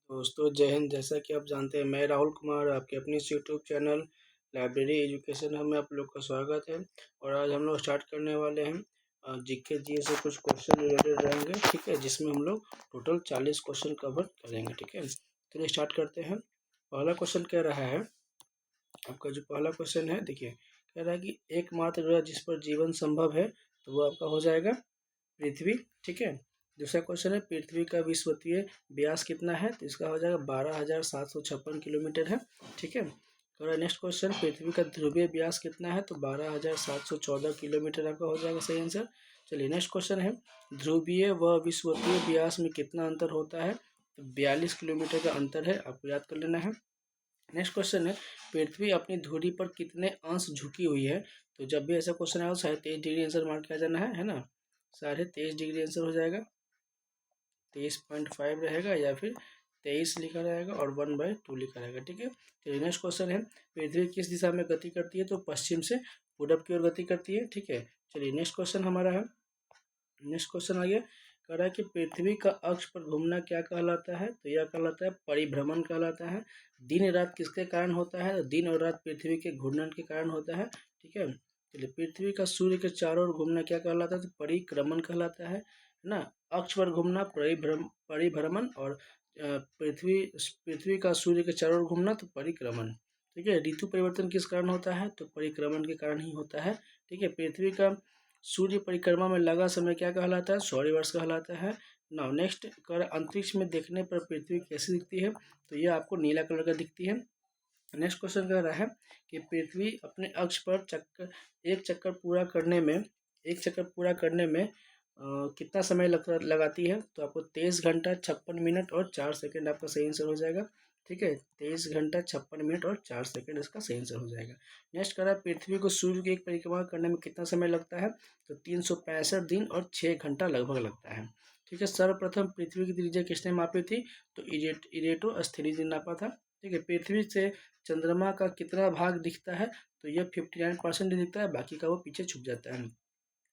दोस्तों जय हिंद। जैसा कि आप जानते हैं, मैं राहुल कुमार आपके अपने इस यूट्यूब चैनल लाइब्रेरी एजुकेशन में आप लोग का स्वागत है। और आज हम लोग स्टार्ट करने वाले हैं जीके जी से कुछ क्वेश्चन रिलेटेड रहेंगे, ठीक है, जिसमें हम लोग टोटल 40 क्वेश्चन कवर करेंगे, ठीक है। चलिए स्टार्ट करते हैं। पहला क्वेश्चन कह रहा है, आपका जो पहला क्वेश्चन है, देखिए कह रहा है कि एकमात्र ग्रह जिस पर जीवन संभव है, तो वो आपका हो जाएगा पृथ्वी, ठीक है। दूसरा क्वेश्चन है, पृथ्वी का विषुवतीय व्यास कितना है, तो इसका हो जाएगा 12,756 किलोमीटर है, ठीक है। और नेक्स्ट क्वेश्चन, पृथ्वी का ध्रुवीय व्यास कितना है, तो 12,714 किलोमीटर आपका हो जाएगा सही आंसर। चलिए नेक्स्ट क्वेश्चन है, ध्रुवीय व विषुवतीय व्यास में कितना अंतर होता है, तो 42 किलोमीटर का अंतर है, आपको याद कर लेना है। नेक्स्ट क्वेश्चन है, पृथ्वी अपनी धुरी पर कितने अंश झुकी हुई है, तो जब भी ऐसा क्वेश्चन आए तो 23.5 आंसर मार्क किया जाना है ना। 23.5 आंसर हो जाएगा, 23.5 रहेगा या फिर 23 लिखा रहेगा और 1/2 लिखा रहेगा, ठीक है। चलिए नेक्स्ट क्वेश्चन है, पृथ्वी किस दिशा में गति करती है, तो पश्चिम से पूरब की ओर गति करती है, ठीक है। चलिए नेक्स्ट क्वेश्चन हमारा है, नेक्स्ट क्वेश्चन आ गया, कह रहा है कि पृथ्वी का अक्ष पर घूमना क्या कहलाता है, तो यह कहलाता है परिभ्रमण कहलाता है। दिन रात किसके कारण होता है, तो दिन और रात पृथ्वी के घूर्णन के कारण होता है, ठीक है। चलिए पृथ्वी का सूर्य के चारों ओर घूमना क्या कहलाता है, तो परिक्रमण कहलाता है ना। अक्ष पर घूमना परिभ्रमण और पृथ्वी पृथ्वी का सूर्य के चारों ओर घूमना तो परिक्रमण, ठीक है। ऋतु परिवर्तन किस कारण होता है, तो परिक्रमण के कारण ही होता है, ठीक है। पृथ्वी का सूर्य परिक्रमा में लगा समय क्या कहलाता है, सौरवर्ष कहलाता है। नाउ नेक्स्ट कर, अंतरिक्ष में देखने पर पृथ्वी कैसी दिखती है, तो यह आपको नीला कलर का दिखती है। नेक्स्ट क्वेश्चन कह रहा है कि पृथ्वी अपने अक्ष पर एक चक्कर पूरा करने में कितना समय लगाती है, तो आपको 23 घंटा 56 मिनट और 4 सेकंड आपका सही आंसर हो जाएगा, ठीक है। 23 घंटा 56 मिनट और 4 सेकंड इसका सही आंसर हो जाएगा। नेक्स्ट कह रहा है, पृथ्वी को सूर्य की एक परिक्रमा करने में कितना समय लगता है, तो 365 दिन और 6 घंटा लगभग लगता है, ठीक है। सर्वप्रथम पृथ्वी की त्रिज्या किसने मापी थी, तो इरेटोस्थेनीज ने नापा था, ठीक है। पृथ्वी से चंद्रमा का कितना भाग दिखता है, तो यह 59% दिखता है, बाकी का वो पीछे छुप जाता है।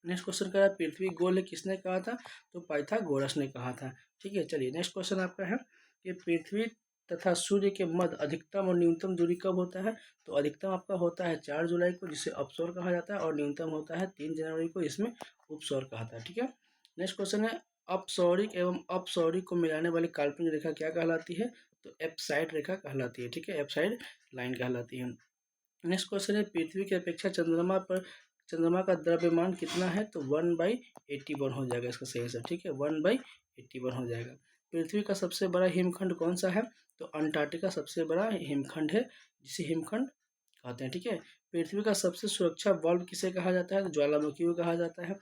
नेक्स्ट क्वेश्चन कह रहा है, पृथ्वी गोल है किसने कहा था, तो पाइथागोरस ने कहा था, ठीक है। चलिए नेक्स्ट क्वेश्चन आपका है कि पृथ्वी तथा सूर्य के मध्य अधिकतम और न्यूनतम दूरी कब होता है, तो अधिकतम आपका होता है 4 जुलाई को, जिसे अपसौर कहा जाता है, और न्यूनतम होता है 3 जनवरी को, इसमें उपसौर कहा था, ठीक है। नेक्स्ट क्वेश्चन है, अपसौरिक एवं अपसौरिक को मिलाने वाली काल्पनिक रेखा क्या कहलाती है, तो एप्साइड रेखा कहलाती है, ठीक है, एप्साइड लाइन कहलाती है। नेक्स्ट क्वेश्चन है, पृथ्वी की अपेक्षा चंद्रमा का द्रव्यमान कितना है, तो 1/81 हो जाएगा इसका सही आंसर, ठीक है, 1/81 हो जाएगा। पृथ्वी का सबसे बड़ा हिमखंड कौन सा है, तो अंटार्कटिका सबसे बड़ा हिमखंड है, जिसे हिमखंड कहते हैं, ठीक है। पृथ्वी का सबसे सुरक्षा वाल्व किसे कहा जाता है, तो ज्वालामुखी को कहा जाता है।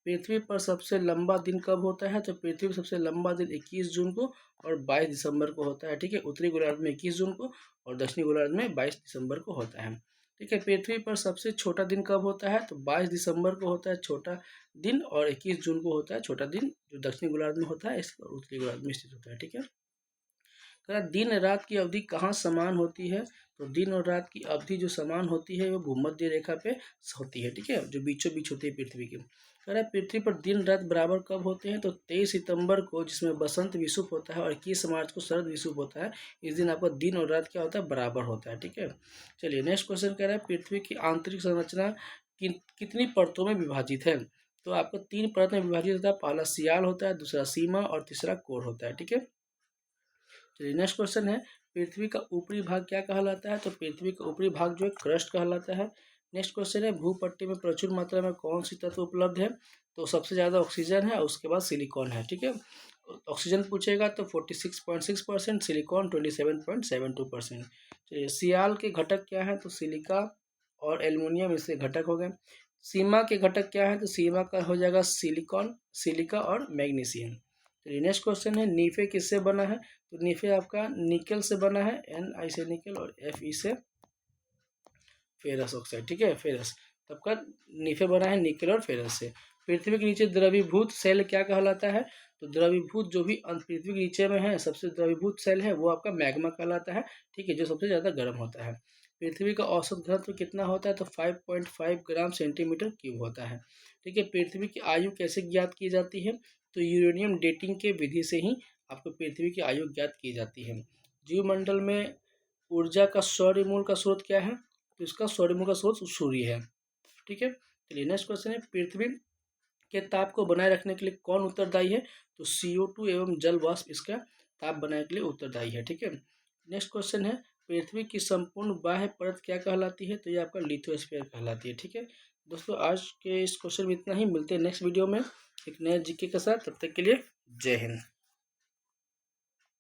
पृथ्वी पर सबसे लंबा दिन कब होता है, तो पृथ्वी पर सबसे लंबा दिन 21 जून को और 22 दिसंबर को होता है, ठीक है। उत्तरी गोलार्ध में 21 जून को और दक्षिणी गोलार्ध में 22 दिसंबर को होता है, ठीक है। पृथ्वी पर सबसे छोटा दिन कब होता है, तो 22 दिसंबर को होता है छोटा दिन, और 21 जून को होता है छोटा दिन, जो दक्षिणी गोलार्ध में होता है, इस उत्तरी गोलार्ध में स्थित होता है, ठीक है। दिन रात की अवधि कहाँ समान होती है, तो दिन और रात की अवधि जो समान होती है वो भूमध्य रेखा पे होती है, ठीक है, जो बीचों बीच होती है पृथ्वी की। कह रहा है पृथ्वी पर दिन रात बराबर कब होते हैं, तो 23 सितंबर को, जिसमें बसंत विषुव होता है, और 21 मार्च को शरद विषुव होता है। इस दिन आपका दिन और रात क्या होता है, बराबर होता है, ठीक है। चलिए नेक्स्ट क्वेश्चन कह रहा है, पृथ्वी की आंतरिक संरचना कितनी परतों में विभाजित है, तो आपको 3 परत में विभाजित होता है। पहला सियाल होता है, दूसरा सीमा और तीसरा कोर होता है, ठीक है। चलिए नेक्स्ट क्वेश्चन है, पृथ्वी का ऊपरी भाग क्या कहलाता है, तो पृथ्वी का ऊपरी भाग जो है क्रस्ट कहलाता है। नेक्स्ट क्वेश्चन है, भूपट्टी में प्रचुर मात्रा में कौन सी तत्व उपलब्ध है, तो सबसे ज़्यादा ऑक्सीजन है, उसके बाद सिलिकॉन है, ठीक है। ऑक्सीजन पूछेगा तो 46.6%, सिलिकॉन 27.72%। चलिए सियाल के घटक क्या है, तो सिलिका और एल्युमिनियम इसके घटक हो गए। सीमा के घटक क्या है, तो सीमा का हो जाएगा सिलिकॉन, सिलिका और मैग्नीशियम। चलिए नेक्स्ट क्वेश्चन है, नीफे किससे बना है, तो नीफे आपका निकल से बना है, Ni से निकल और Fe से फेरस ऑक्साइड, ठीक है, फेरस, तब का नीफे बना है निकल और फेरस से। पृथ्वी के नीचे द्रवीभूत सेल क्या कहलाता है, तो द्रवीभूत जो भी पृथ्वी के नीचे में है सबसे द्रवीभूत सेल है वो आपका मैग्मा कहलाता है, ठीक है, जो सबसे ज़्यादा गर्म होता है। पृथ्वी का औसत घनत्व कितना होता है, तो 5.5 ग्राम सेंटीमीटर क्यूब होता है, ठीक है। पृथ्वी की आयु कैसे ज्ञात की जाती है, तो यूरेनियम डेटिंग के विधि से ही आपको पृथ्वी की आयु ज्ञात की जाती है। जीवमंडल में ऊर्जा का सौर्य मूल का स्रोत क्या है? तो इसका सौर्य मूल का स्रोत सूर्य है। ठीक है, चलिए नेक्स्ट क्वेश्चन है, पृथ्वी के ताप को बनाए रखने के लिए कौन उत्तरदायी है? तो CO2 एवं जल वाष्प इसका ताप बनाने के लिए उत्तरदायी है। ठीक है, नेक्स्ट क्वेश्चन है, पृथ्वी की संपूर्ण बाह्य परत क्या कहलाती है? तो ये आपका लिथोस्फीयर कहलाती है। ठीक है दोस्तों, आज के इस क्वेश्चन में इतना ही, मिलते हैं नेक्स्ट वीडियो में एक नए जीके के साथ। तब तक के लिए जय हिंद।